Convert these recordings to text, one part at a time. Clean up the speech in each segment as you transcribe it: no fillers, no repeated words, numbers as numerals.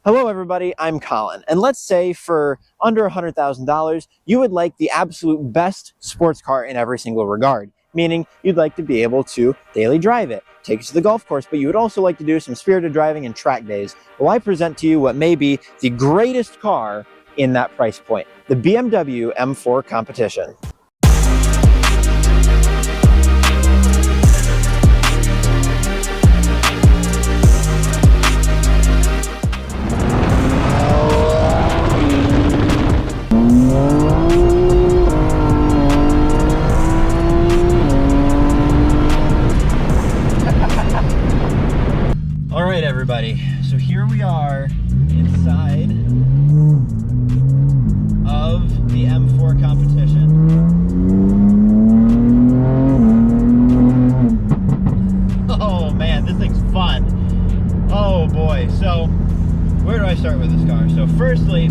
Hello everybody, I'm Colin, and let's say for under $100,000 you would like the absolute best sports car in every single regard, meaning you'd like to be able to daily drive it, take it to the golf course, but you would also like to do some spirited driving and track days. Well, I present to you what may be the greatest car in that price point, the BMW M4 Competition. All right, everybody, so here we are inside of the M4 Competition. Oh man, this thing's fun. Oh boy, so where do I start with this car? So firstly,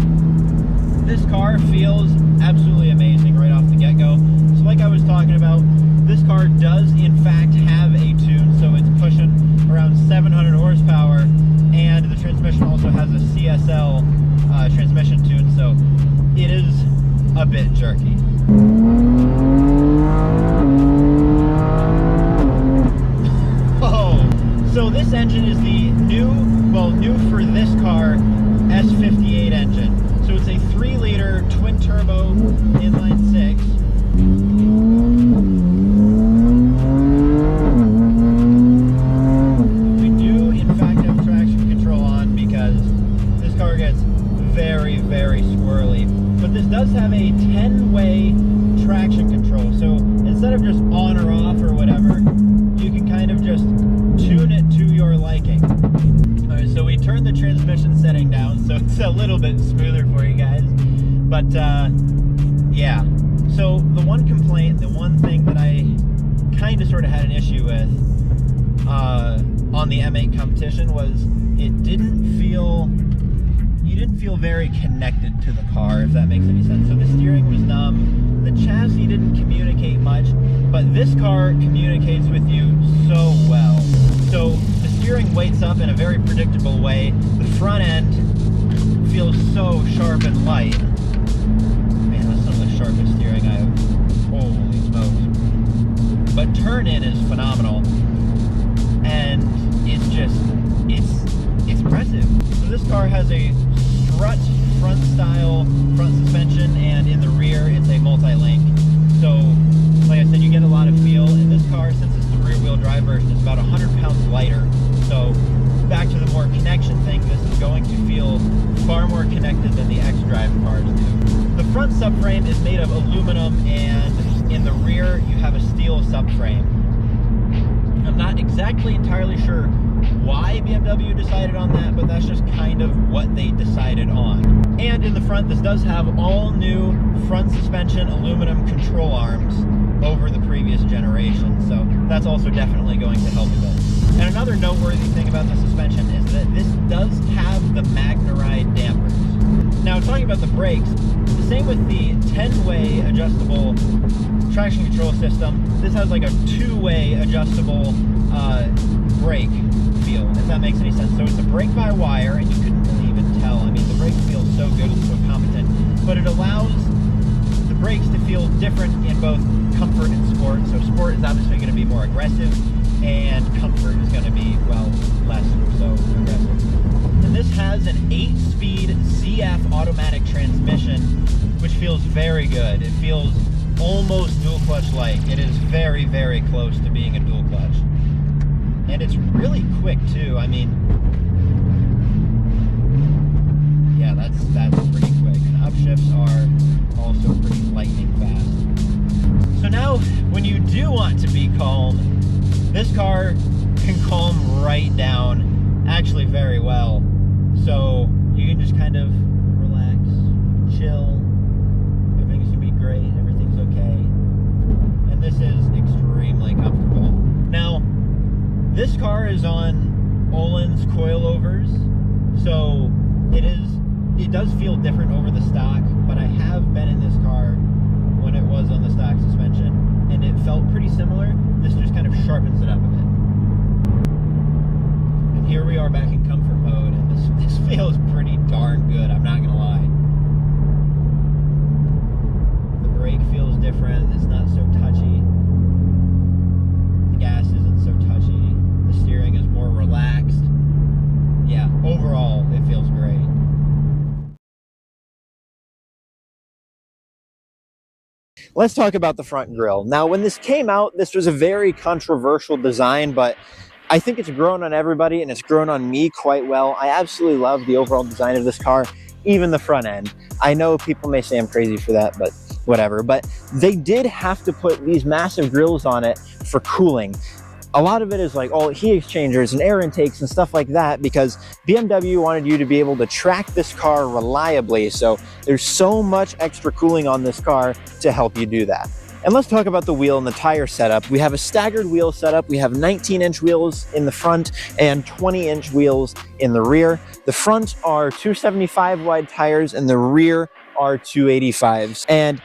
this car feels absolutely amazing right off the get-go. So like I was talking about, this car does in fact have a tune, so it's pushing around 700 horsepower, and the transmission also has a CSL transmission tune, so it is a bit jerky. Oh, so this engine is the new for this car, S58 engine. So it's a 3-liter twin-turbo inline 6. We do, in fact, have traction control on because this car gets very, very squirrely. But this does have a 10-way traction control. So instead of just on or off or whatever, you can kind of just tune it to your liking. All right, so we turned the transmission setting down so it's a little bit smoother for you guys. But yeah, so the one complaint, the one thing that I kind of sort of had an issue with on the M8 Competition was it didn't feel, you didn't feel very connected to the car, if that makes any sense. So the steering was numb, the chassis didn't communicate much, but this car communicates with you so well. So the steering weights up in a very predictable way. The front end feels so sharp and light. Man, that's some of the sharpest steering I have. Holy smokes. But turn-in is phenomenal. And it's just, it's impressive. So this car has a strut front style front suspension, and in the rear it's a multi-link. So like I said, you get a lot of feel. In this car, since it's the rear-wheel drive version, it's about 100 pounds lighter. So back to the more connection thing, this is going to feel far more connected than the X-Drive cars do. The front subframe is made of aluminum, and in the rear you have a steel subframe. I'm not exactly entirely sure why BMW decided on that, but that's just kind of what they decided on. And in the front, this does have all new front suspension aluminum control arms over the previous generation, so that's also definitely going to help a bit. And another noteworthy thing about the suspension is that this does have the MagneRide dampers. Now, talking about the brakes, the same with the 10-way adjustable traction control system. This has like a 2-way adjustable brake feel, if that makes any sense. So it's a brake-by-wire, and you couldn't really even tell. I mean, the brakes feel so good, it's so competent, but it allows the brakes to feel different in both comfort and sport. So sport is obviously going to be more aggressive, and comfort is going to be, well, less so aggressive. And this has an 8-speed ZF automatic transmission, which feels very good. It feels almost dual clutch-like. It is very, very close to being a dual clutch. And it's really quick too. I mean, yeah, that's pretty quick. And upshifts are also pretty lightning fast. So now, when you do want to be calm, this car can calm right down, actually very well. So you can just kind of relax, chill. Everything's gonna be great. Everything's okay. And this is extremely comfortable. Now, this car is on COLLIN's coilovers, so it does feel different over the stock, but I have been in this car when it was on the stock suspension, and it felt pretty similar. This just kind of sharpens it up a bit. And here we are back in comfort mode, and this feels pretty Let's talk about the front grille. Now, when this came out, this was a very controversial design, but I think it's grown on everybody and it's grown on me quite well. I absolutely love the overall design of this car, even the front end. I know people may say I'm crazy for that, but whatever. But they did have to put these massive grills on it for cooling. A lot of it is like all heat exchangers and air intakes and stuff like that, because BMW wanted you to be able to track this car reliably. So there's so much extra cooling on this car to help you do that. And let's talk about the wheel and the tire setup. We have a staggered wheel setup. We have 19-inch wheels in the front and 20-inch wheels in the rear. The front are 275 wide tires and the rear are 285s. And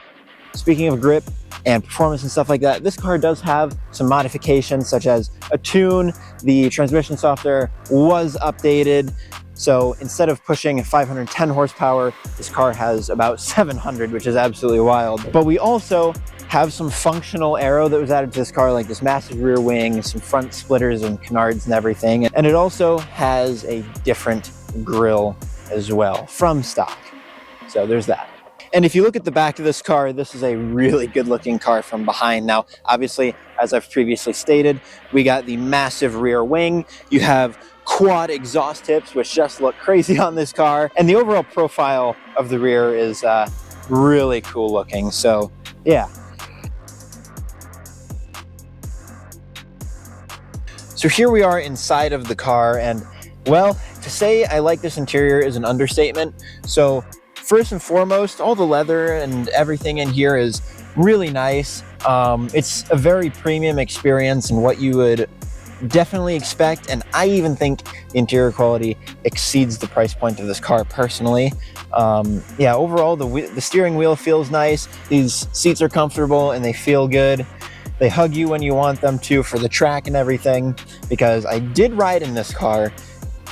speaking of grip and performance and stuff like that, this car does have some modifications such as a tune. The transmission software was updated. So instead of pushing 510 horsepower, this car has about 700, which is absolutely wild. But we also have some functional aero that was added to this car, like this massive rear wing, some front splitters and canards and everything. And it also has a different grille as well from stock. So there's that. And if you look at the back of this car, this is a really good looking car from behind. Now, obviously, as I've previously stated, we got the massive rear wing. You have quad exhaust tips, which just look crazy on this car. And the overall profile of the rear is really cool looking. So yeah. So here we are inside of the car, and well, to say I like this interior is an understatement. So first and foremost, all the leather and everything in here is really nice. It's a very premium experience and what you would definitely expect, and I even think the interior quality exceeds the price point of this car personally. Yeah, overall the steering wheel feels nice. These seats are comfortable and they feel good. They hug you when you want them to for the track and everything, because I did ride in this car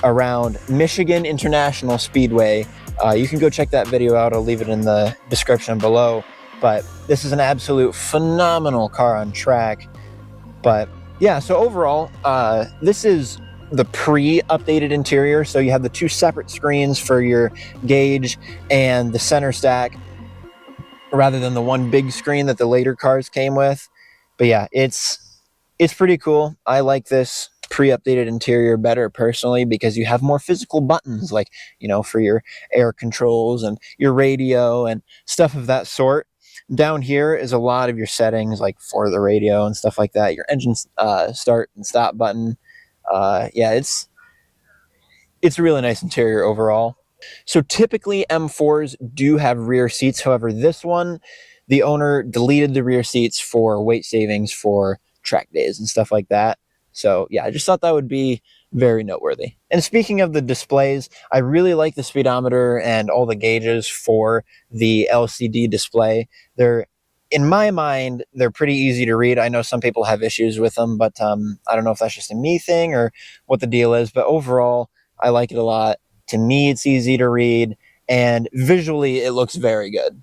around Michigan International Speedway. You can go check that video out. I'll leave it in the description below. But this is an absolute phenomenal car on track. But yeah, so overall, this is the pre-updated interior. So you have the two separate screens for your gauge and the center stack, rather than the one big screen that the later cars came with. But yeah, it's pretty cool. I like this pre-updated interior better personally, because you have more physical buttons, like, you know, for your air controls and your radio and stuff of that sort. Down here is a lot of your settings, like for the radio and stuff like that, your engine start and stop button. Yeah, it's a really nice interior overall. So typically M4s do have rear seats. However, this one, the owner deleted the rear seats for weight savings for track days and stuff like that. So yeah, I just thought that would be very noteworthy. And speaking of the displays, I really like the speedometer and all the gauges for the LCD display. They're, in my mind, they're pretty easy to read. I know some people have issues with them, but I don't know if that's just a me thing or what the deal is. But overall, I like it a lot. To me, it's easy to read, and visually, it looks very good.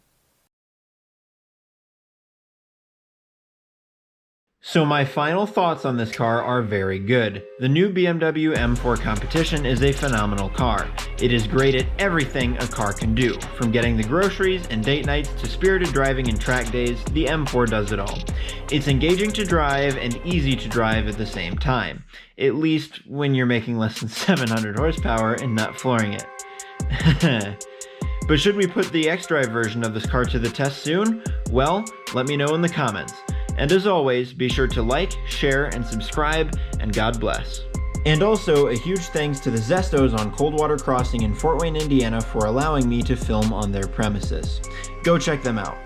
So my final thoughts on this car are very good. The new BMW M4 Competition is a phenomenal car. It is great at everything a car can do. From getting the groceries and date nights to spirited driving and track days, the M4 does it all. It's engaging to drive and easy to drive at the same time. At least when you're making less than 700 horsepower and not flooring it. But should we put the X-Drive version of this car to the test soon? Well, let me know in the comments. And as always, be sure to like, share, and subscribe, and God bless. And also, a huge thanks to the Zestos on Coldwater Crossing in Fort Wayne, Indiana for allowing me to film on their premises. Go check them out.